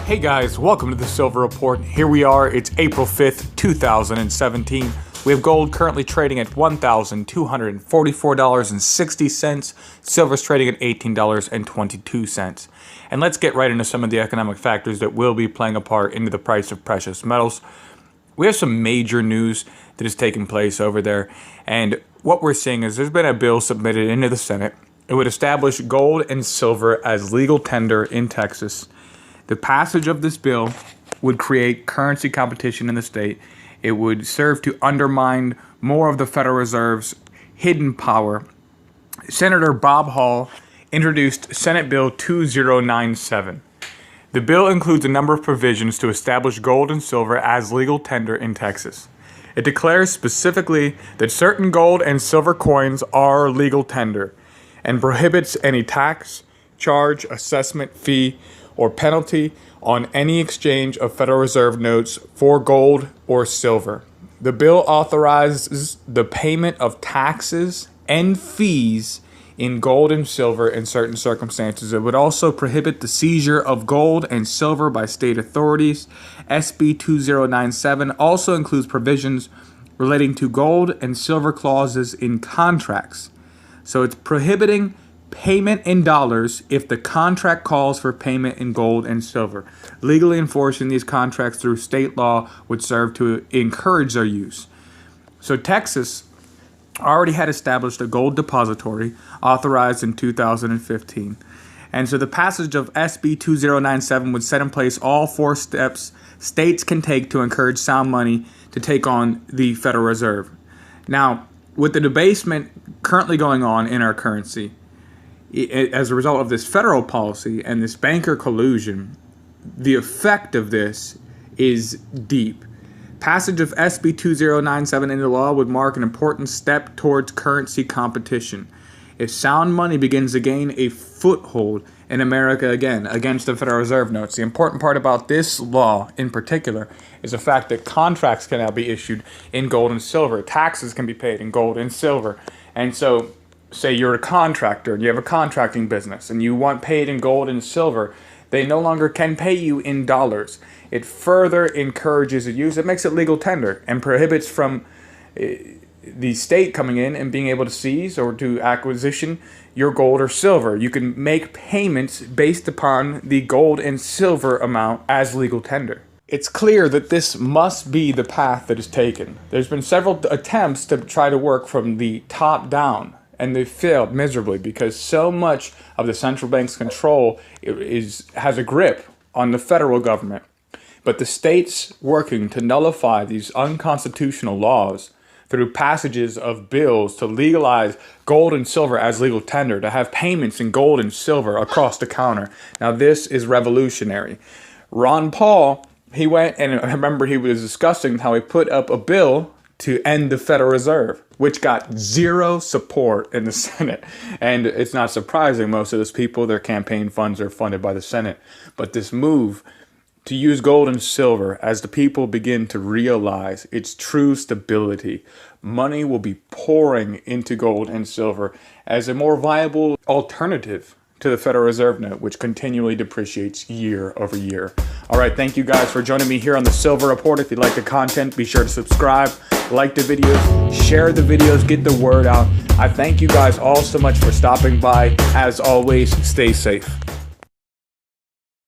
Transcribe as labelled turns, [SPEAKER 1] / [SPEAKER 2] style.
[SPEAKER 1] Hey guys, welcome to the Silver Report. Here we are, it's April 5th, 2017. We have gold currently trading at $1,244.60. Silver's trading at $18.22. And let's get right into some of the economic factors that will be playing a part into the price of precious metals. We have some major news that has taken place over there. And what we're seeing is there's been a bill submitted into the Senate. It would establish gold and silver as legal tender in Texas. The passage of this bill would create currency competition in the state. It would serve to undermine more of the Federal Reserve's hidden power. Senator Bob Hall introduced Senate Bill 2097. The bill includes a number of provisions to establish gold and silver as legal tender in Texas. It declares specifically that certain gold and silver coins are legal tender and prohibits any tax, charge, assessment, fee, or penalty on any exchange of Federal Reserve notes for gold or silver. The bill authorizes the payment of taxes and fees in gold and silver in certain circumstances. It would also prohibit the seizure of gold and silver by state authorities. SB 2097 also includes provisions relating to gold and silver clauses in contracts. So it's prohibiting payment in dollars if the contract calls for payment in gold and silver. Legally enforcing these contracts through state law would serve to encourage their use. So Texas already had established a gold depository authorized in 2015. And so the passage of SB 2097 would set in place all four steps states can take to encourage sound money to take on the Federal Reserve. Now, with the debasement currently going on in our currency, as a result of this federal policy and this banker collusion, the effect of this is deep. Passage of SB 2097 into law would mark an important step towards currency competition. If sound money begins to gain a foothold in America again against the Federal Reserve notes, the important part about this law in particular is the fact that contracts can now be issued in gold and silver. Taxes can be paid in gold and silver. And so say you're a contractor and you have a contracting business and you want paid in gold and silver, they no longer can pay you in dollars. It further encourages the use. It makes it legal tender and prohibits from the state coming in and being able to seize or do acquisition your gold or silver. You can make payments based upon the gold and silver amount as legal tender. It's clear that this must be the path that is taken. There's been several attempts to try to work from the top down, and they failed miserably because so much of the central bank's control has a grip on the federal government. But the states working to nullify these unconstitutional laws through passages of bills to legalize gold and silver as legal tender, to have payments in gold and silver across the counter. Now this is revolutionary. Ron Paul, he went, and I remember he was discussing how he put up a bill to end the Federal Reserve, which got zero support in the Senate. And it's not surprising, most of those people, their campaign funds are funded by the Senate. But this move to use gold and silver, as the people begin to realize its true stability, money will be pouring into gold and silver as a more viable alternative to the Federal Reserve note, which continually depreciates year over year. All right, thank you guys for joining me here on the Silver Report. If you like the content, be sure to subscribe, like the videos, share the videos, get the word out. I thank you guys all so much for stopping by. As always, stay safe.